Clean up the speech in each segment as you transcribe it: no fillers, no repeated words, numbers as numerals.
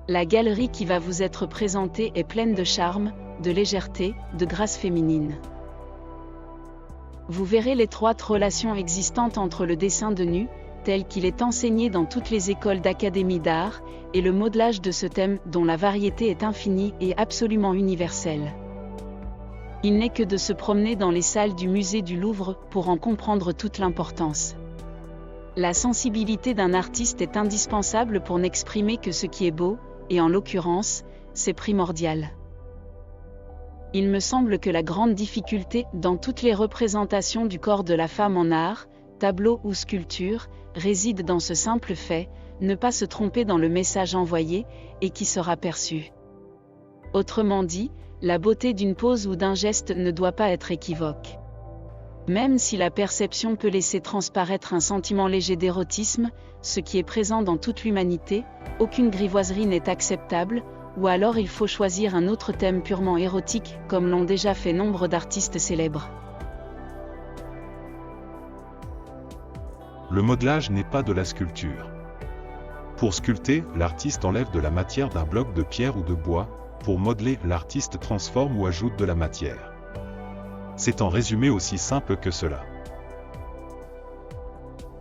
La galerie qui va vous être présentée est pleine de charme, de légèreté, de grâce féminine. Vous verrez l'étroite relation existante entre le dessin de nu, tel qu'il est enseigné dans toutes les écoles d'académie d'art, et le modelage de ce thème dont la variété est infinie et absolument universelle. Il n'est que de se promener dans les salles du musée du Louvre pour en comprendre toute l'importance. La sensibilité d'un artiste est indispensable pour n'exprimer que ce qui est beau, et en l'occurrence, c'est primordial. Il me semble que la grande difficulté dans toutes les représentations du corps de la femme en art, tableau ou sculpture, réside dans ce simple fait, ne pas se tromper dans le message envoyé, et qui sera perçu. Autrement dit, la beauté d'une pose ou d'un geste ne doit pas être équivoque. Même si la perception peut laisser transparaître un sentiment léger d'érotisme, ce qui est présent dans toute l'humanité, aucune grivoiserie n'est acceptable, ou alors il faut choisir un autre thème purement érotique, comme l'ont déjà fait nombre d'artistes célèbres. Le modelage n'est pas de la sculpture. Pour sculpter, l'artiste enlève de la matière d'un bloc de pierre ou de bois. Pour modeler, l'artiste transforme ou ajoute de la matière. C'est en résumé aussi simple que cela.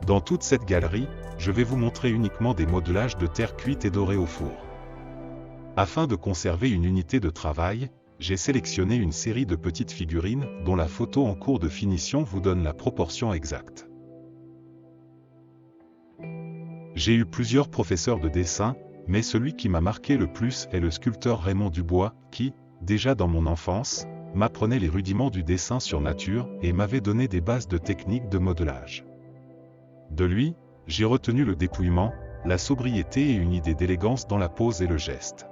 Dans toute cette galerie, je vais vous montrer uniquement des modelages de terre cuite et dorée au four. Afin de conserver une unité de travail, j'ai sélectionné une série de petites figurines dont la photo en cours de finition vous donne la proportion exacte. J'ai eu plusieurs professeurs de dessin, mais celui qui m'a marqué le plus est le sculpteur Raymond Dubois, qui, déjà dans mon enfance, m'apprenait les rudiments du dessin sur nature et m'avait donné des bases de techniques de modelage. De lui, j'ai retenu le dépouillement, la sobriété et une idée d'élégance dans la pose et le geste.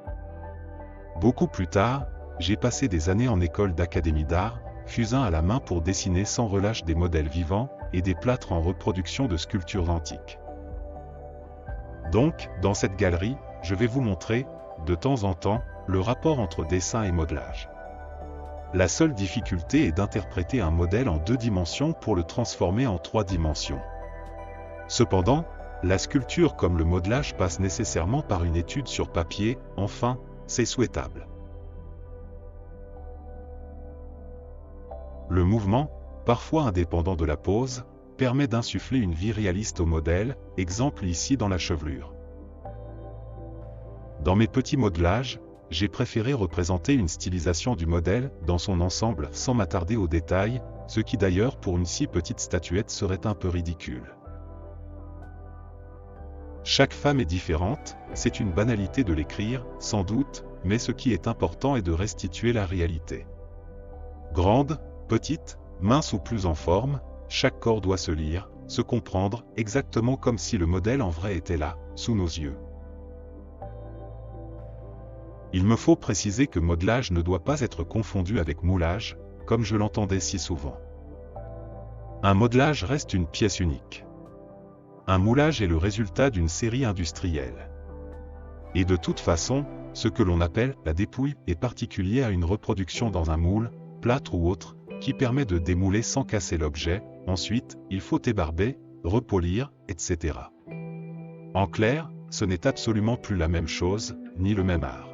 Beaucoup plus tard, j'ai passé des années en école d'académie d'art, fusain à la main pour dessiner sans relâche des modèles vivants et des plâtres en reproduction de sculptures antiques. Donc, dans cette galerie, je vais vous montrer, de temps en temps, le rapport entre dessin et modelage. La seule difficulté est d'interpréter un modèle en 2 dimensions pour le transformer en 3 dimensions. Cependant, la sculpture comme le modelage passe nécessairement par une étude sur papier, enfin, c'est souhaitable. Le mouvement, parfois indépendant de la pose, permet d'insuffler une vie réaliste au modèle, exemple ici dans la chevelure. Dans mes petits modelages, j'ai préféré représenter une stylisation du modèle dans son ensemble sans m'attarder aux détails, ce qui d'ailleurs pour une si petite statuette serait un peu ridicule. Chaque femme est différente, c'est une banalité de l'écrire, sans doute, mais ce qui est important est de restituer la réalité. Grande, petite, mince ou plus en forme, chaque corps doit se lire, se comprendre, exactement comme si le modèle en vrai était là, sous nos yeux. Il me faut préciser que modelage ne doit pas être confondu avec moulage, comme je l'entendais si souvent. Un modelage reste une pièce unique. Un moulage est le résultat d'une série industrielle. Et de toute façon, ce que l'on appelle la dépouille est particulier à une reproduction dans un moule, plâtre ou autre, qui permet de démouler sans casser l'objet. Ensuite, il faut ébarber, repolir, etc. En clair, ce n'est absolument plus la même chose, ni le même art.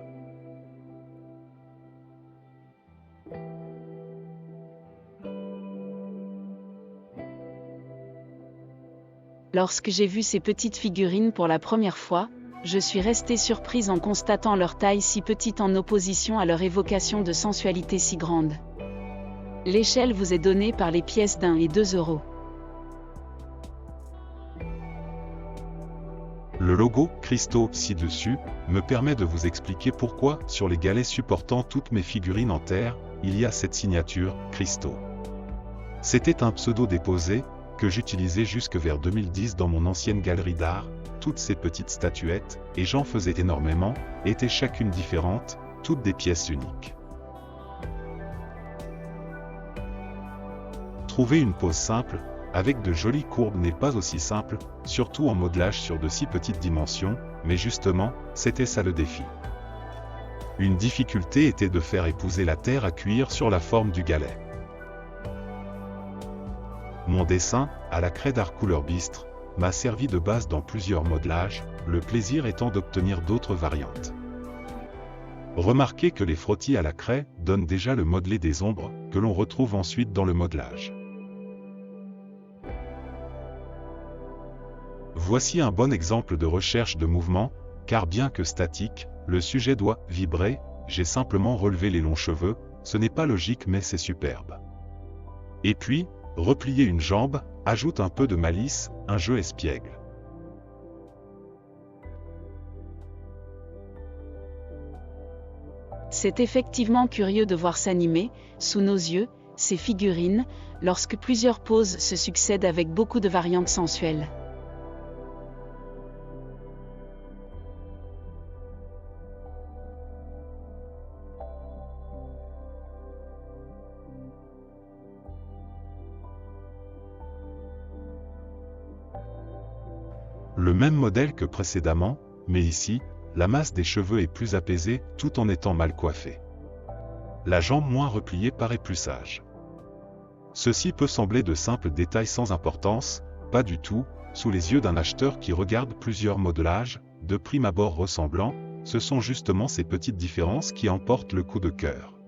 Lorsque j'ai vu ces petites figurines pour la première fois, je suis restée surprise en constatant leur taille si petite en opposition à leur évocation de sensualité si grande. L'échelle vous est donnée par les pièces d'1 et 2 euros. Le logo Christo ci-dessus me permet de vous expliquer pourquoi, sur les galets supportant toutes mes figurines en terre, il y a cette signature Christo. C'était un pseudo déposé, que j'utilisais jusque vers 2010 dans mon ancienne galerie d'art. Toutes ces petites statuettes, et j'en faisais énormément, étaient chacune différente, toutes des pièces uniques. Trouver une pose simple, avec de jolies courbes n'est pas aussi simple, surtout en modelage sur de si petites dimensions, mais justement, c'était ça le défi. Une difficulté était de faire épouser la terre à cuire sur la forme du galet. Mon dessin, à la craie d'art couleur bistre, m'a servi de base dans plusieurs modelages, le plaisir étant d'obtenir d'autres variantes. Remarquez que les frottis à la craie donnent déjà le modelé des ombres, que l'on retrouve ensuite dans le modelage. Voici un bon exemple de recherche de mouvement, car bien que statique, le sujet doit vibrer. J'ai simplement relevé les longs cheveux, ce n'est pas logique mais c'est superbe. Et puis, replier une jambe, ajoute un peu de malice, un jeu espiègle. C'est effectivement curieux de voir s'animer, sous nos yeux, ces figurines, lorsque plusieurs poses se succèdent avec beaucoup de variantes sensuelles. Le même modèle que précédemment, mais ici, la masse des cheveux est plus apaisée tout en étant mal coiffée. La jambe moins repliée paraît plus sage. Ceci peut sembler de simples détails sans importance, pas du tout, sous les yeux d'un acheteur qui regarde plusieurs modelages, de prime abord ressemblants, ce sont justement ces petites différences qui emportent le coup de cœur.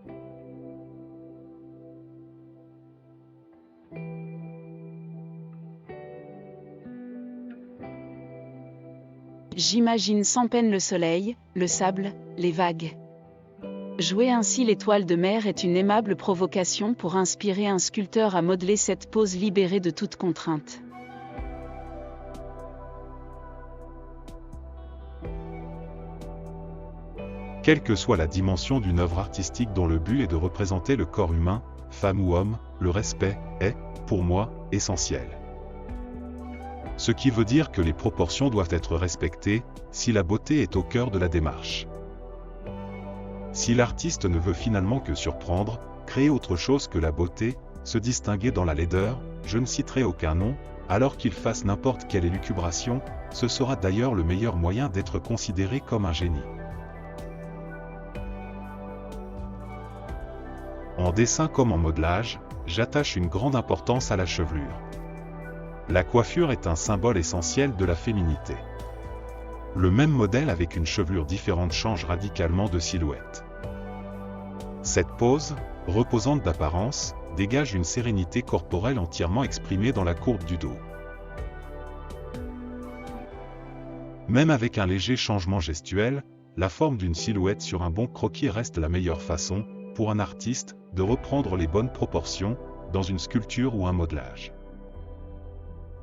J'imagine sans peine le soleil, le sable, les vagues. Jouer ainsi l'étoile de mer est une aimable provocation pour inspirer un sculpteur à modeler cette pose libérée de toute contrainte. Quelle que soit la dimension d'une œuvre artistique dont le but est de représenter le corps humain, femme ou homme, le respect est, pour moi, essentiel. Ce qui veut dire que les proportions doivent être respectées, si la beauté est au cœur de la démarche. Si l'artiste ne veut finalement que surprendre, créer autre chose que la beauté, se distinguer dans la laideur, je ne citerai aucun nom, alors qu'il fasse n'importe quelle élucubration, ce sera d'ailleurs le meilleur moyen d'être considéré comme un génie. En dessin comme en modelage, j'attache une grande importance à la chevelure. La coiffure est un symbole essentiel de la féminité. Le même modèle avec une chevelure différente change radicalement de silhouette. Cette pose, reposante d'apparence, dégage une sérénité corporelle entièrement exprimée dans la courbe du dos. Même avec un léger changement gestuel, la forme d'une silhouette sur un bon croquis reste la meilleure façon, pour un artiste, de reprendre les bonnes proportions, dans une sculpture ou un modelage.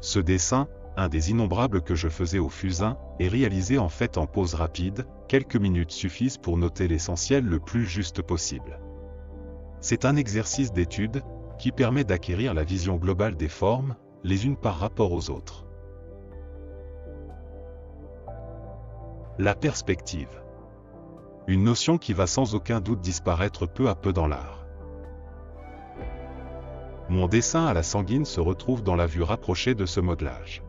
Ce dessin, un des innombrables que je faisais au fusain, est réalisé en fait en pause rapide, quelques minutes suffisent pour noter l'essentiel le plus juste possible. C'est un exercice d'étude, qui permet d'acquérir la vision globale des formes, les unes par rapport aux autres. La perspective. Une notion qui va sans aucun doute disparaître peu à peu dans l'art. Mon dessin à la sanguine se retrouve dans la vue rapprochée de ce modelage.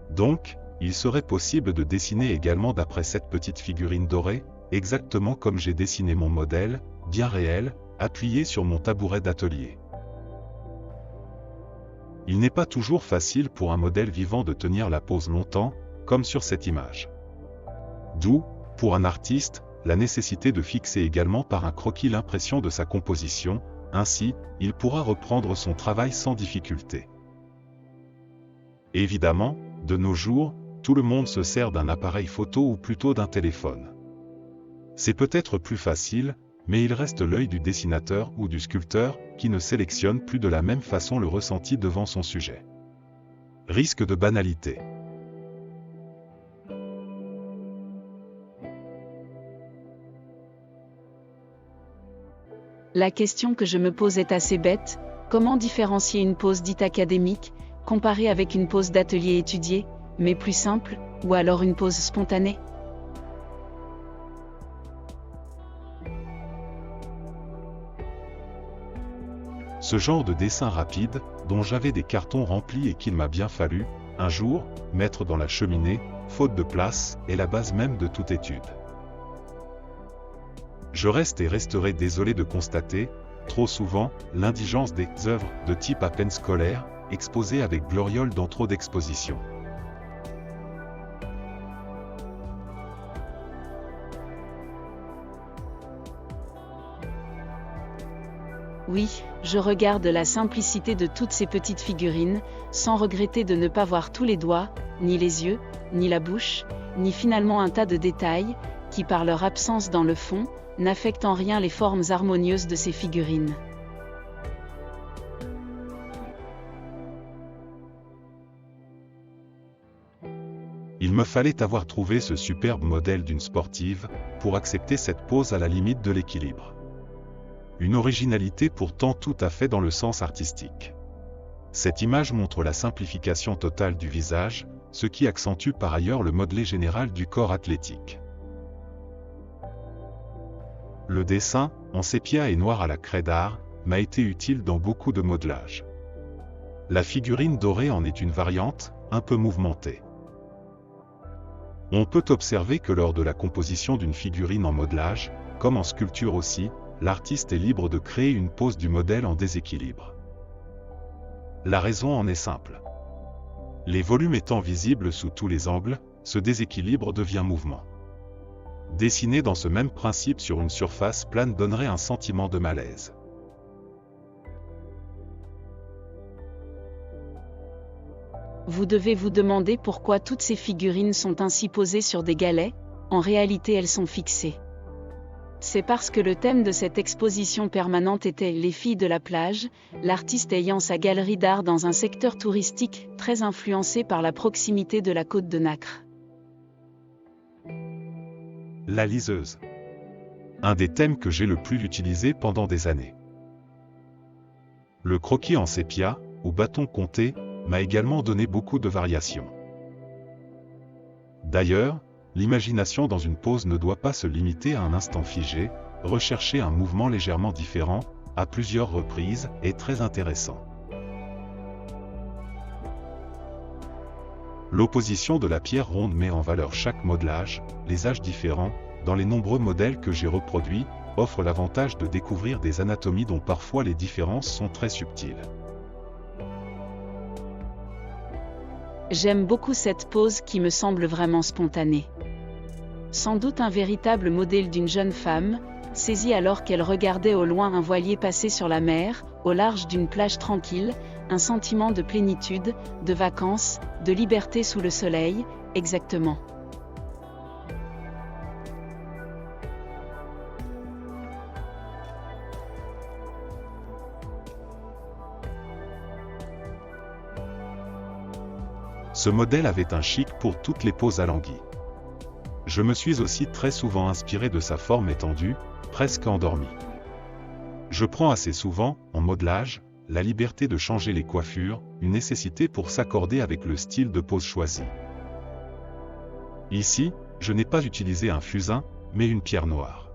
Donc, il serait possible de dessiner également d'après cette petite figurine dorée, exactement comme j'ai dessiné mon modèle, bien réel, appuyé sur mon tabouret d'atelier. Il n'est pas toujours facile pour un modèle vivant de tenir la pose longtemps, comme sur cette image. D'où, pour un artiste, la nécessité de fixer également par un croquis l'impression de sa composition. Ainsi, il pourra reprendre son travail sans difficulté. Évidemment, de nos jours, tout le monde se sert d'un appareil photo ou plutôt d'un téléphone. C'est peut-être plus facile, mais il reste l'œil du dessinateur ou du sculpteur qui ne sélectionne plus de la même façon le ressenti devant son sujet. Risque de banalité. La question que je me pose est assez bête, comment différencier une pose dite académique, comparée avec une pose d'atelier étudié, mais plus simple, ou alors une pose spontanée ? Ce genre de dessin rapide, dont j'avais des cartons remplis et qu'il m'a bien fallu, un jour, mettre dans la cheminée, faute de place, est la base même de toute étude. Je reste et resterai désolé de constater, trop souvent, l'indigence des œuvres de type à peine scolaire, exposées avec gloriole dans trop d'expositions. Oui, je regarde la simplicité de toutes ces petites figurines, sans regretter de ne pas voir tous les doigts, ni les yeux, ni la bouche, ni finalement un tas de détails, qui par leur absence dans le fond, n'affectent en rien les formes harmonieuses de ces figurines. Il me fallait avoir trouvé ce superbe modèle d'une sportive, pour accepter cette pose à la limite de l'équilibre. Une originalité pourtant tout à fait dans le sens artistique. Cette image montre la simplification totale du visage, ce qui accentue par ailleurs le modelé général du corps athlétique. Le dessin, en sépia et noir à la craie d'art, m'a été utile dans beaucoup de modelages. La figurine dorée en est une variante, un peu mouvementée. On peut observer que lors de la composition d'une figurine en modelage, comme en sculpture aussi, l'artiste est libre de créer une pose du modèle en déséquilibre. La raison en est simple. Les volumes étant visibles sous tous les angles, ce déséquilibre devient mouvement. Dessiner dans ce même principe sur une surface plane donnerait un sentiment de malaise. Vous devez vous demander pourquoi toutes ces figurines sont ainsi posées sur des galets, en réalité elles sont fixées. C'est parce que le thème de cette exposition permanente était les filles de la plage, l'artiste ayant sa galerie d'art dans un secteur touristique très influencé par la proximité de la côte de Nacre. La liseuse. Un des thèmes que j'ai le plus utilisé pendant des années. Le croquis en sépia, au bâton compté, m'a également donné beaucoup de variations. D'ailleurs, l'imagination dans une pose ne doit pas se limiter à un instant figé, rechercher un mouvement légèrement différent, à plusieurs reprises, est très intéressant. L'opposition de la pierre ronde met en valeur chaque modelage, les âges différents, dans les nombreux modèles que j'ai reproduits, offre l'avantage de découvrir des anatomies dont parfois les différences sont très subtiles. J'aime beaucoup cette pose qui me semble vraiment spontanée. Sans doute un véritable modèle d'une jeune femme, saisie alors qu'elle regardait au loin un voilier passer sur la mer, au large d'une plage tranquille, un sentiment de plénitude, de vacances, de liberté sous le soleil, exactement. Ce modèle avait un chic pour toutes les poses alanguies. Je me suis aussi très souvent inspiré de sa forme étendue, presque endormie. Je prends assez souvent, en modelage, la liberté de changer les coiffures, une nécessité pour s'accorder avec le style de pose choisi. Ici, je n'ai pas utilisé un fusain, mais une pierre noire.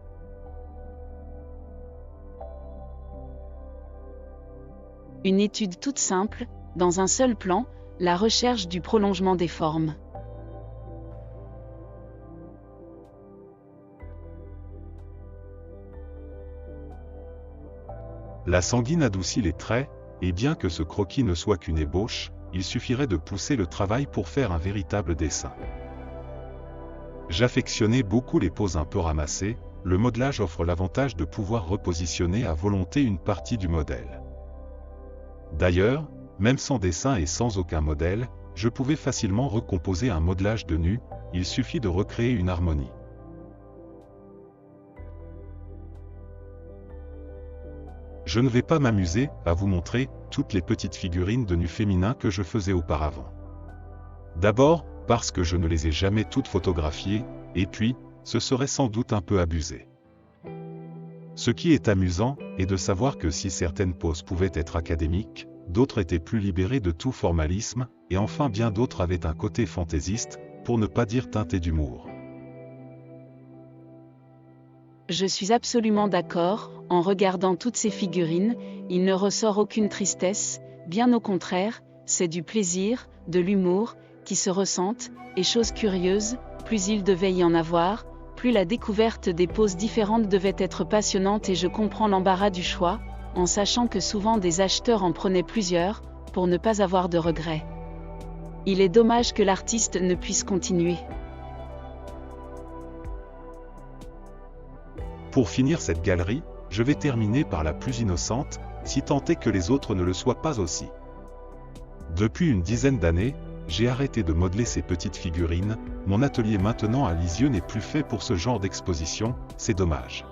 Une étude toute simple, dans un seul plan, la recherche du prolongement des formes. La sanguine adoucit les traits, et bien que ce croquis ne soit qu'une ébauche, il suffirait de pousser le travail pour faire un véritable dessin. J'affectionnais beaucoup les poses un peu ramassées, le modelage offre l'avantage de pouvoir repositionner à volonté une partie du modèle. D'ailleurs, même sans dessin et sans aucun modèle, je pouvais facilement recomposer un modelage de nu, il suffit de recréer une harmonie. Je ne vais pas m'amuser à vous montrer toutes les petites figurines de nu féminin que je faisais auparavant. D'abord, parce que je ne les ai jamais toutes photographiées, et puis, ce serait sans doute un peu abusé. Ce qui est amusant, est de savoir que si certaines poses pouvaient être académiques, d'autres étaient plus libérées de tout formalisme, et enfin bien d'autres avaient un côté fantaisiste, pour ne pas dire teinté d'humour. Je suis absolument d'accord, en regardant toutes ces figurines, il ne ressort aucune tristesse, bien au contraire, c'est du plaisir, de l'humour, qui se ressentent, et chose curieuse, plus il devait y en avoir, plus la découverte des poses différentes devait être passionnante et je comprends l'embarras du choix, en sachant que souvent des acheteurs en prenaient plusieurs, pour ne pas avoir de regrets. Il est dommage que l'artiste ne puisse continuer. Pour finir cette galerie, je vais terminer par la plus innocente, si tant est que les autres ne le soient pas aussi. Depuis une dizaine d'années, j'ai arrêté de modeler ces petites figurines, mon atelier maintenant à Lisieux n'est plus fait pour ce genre d'exposition, c'est dommage.